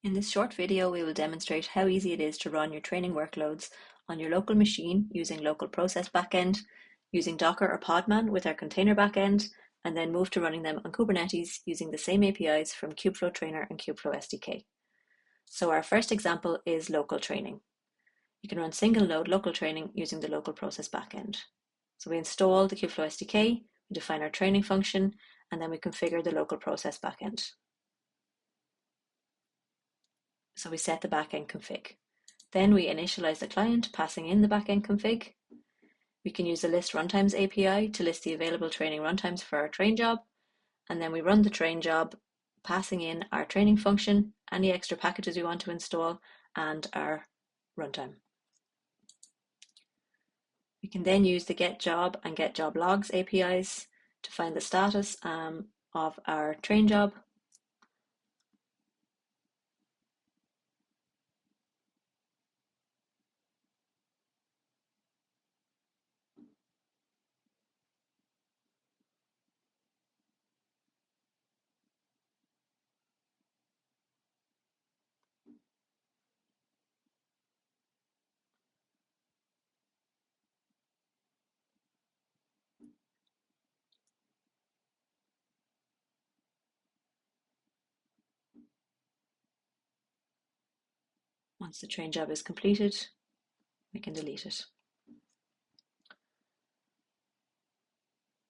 In this short video, we will demonstrate how easy it is to run your training workloads on your local machine using local process backend, using Docker or Podman with our container backend, and then move to running them on Kubernetes using the same APIs from Kubeflow Trainer and Kubeflow SDK. So our first example is local training. You can run single node local training using the local process backend. So we install the Kubeflow SDK, we define our training function, and then we configure the local process backend. So we set the backend config. Then we initialize the client, passing in the backend config. We can use the list runtimes API to list the available training runtimes for our train job. And then we run the train job, passing in our training function, any extra packages we want to install, and our runtime. We can then use the get job and get job logs APIs to find the status of our train job. Once the train job is completed, we can delete it.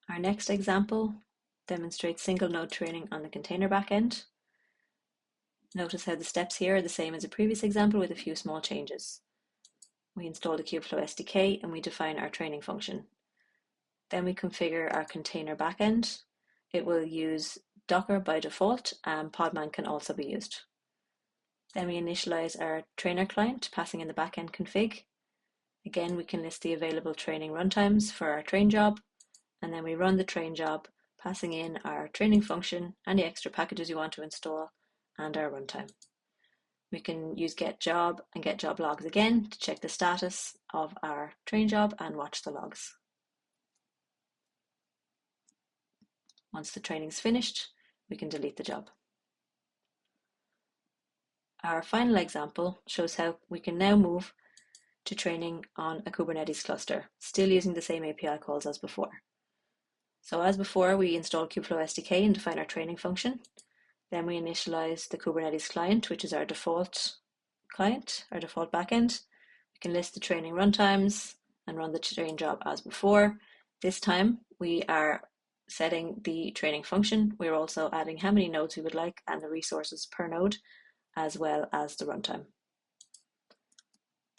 Our next example demonstrates single node training on the container backend. Notice how the steps here are the same as the previous example with a few small changes. We install the Kubeflow SDK and we define our training function. Then we configure our container backend. It will use Docker by default, and Podman can also be used. Then we initialize our trainer client, passing in the backend config. Again, we can list the available training runtimes for our train job, and then we run the train job, passing in our training function, any extra packages you want to install, and our runtime. We can use get job and get job logs again to check the status of our train job and watch the logs. Once the training is finished, we can delete the job. Our final example shows how we can now move to training on a Kubernetes cluster, still using the same API calls as before. So as before, we install Kubeflow SDK and define our training function. Then we initialize the Kubernetes client, which is our default client, our default backend. We can list the training runtimes and run the train job as before. This time we are setting the training function. We're also adding how many nodes we would like and the resources per node, as well as the runtime.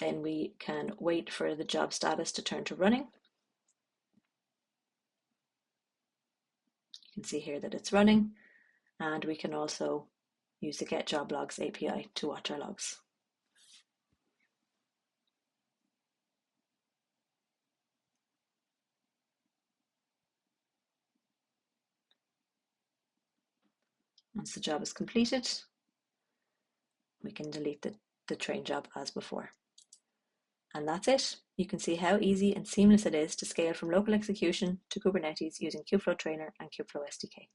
Then we can wait for the job status to turn to running. You can see here that it's running, and we can also use the get job logs API to watch our logs. Once the job is completed, we can delete the train job as before. And that's it. You can see how easy and seamless it is to scale from local execution to Kubernetes using Kubeflow Trainer and Kubeflow SDK.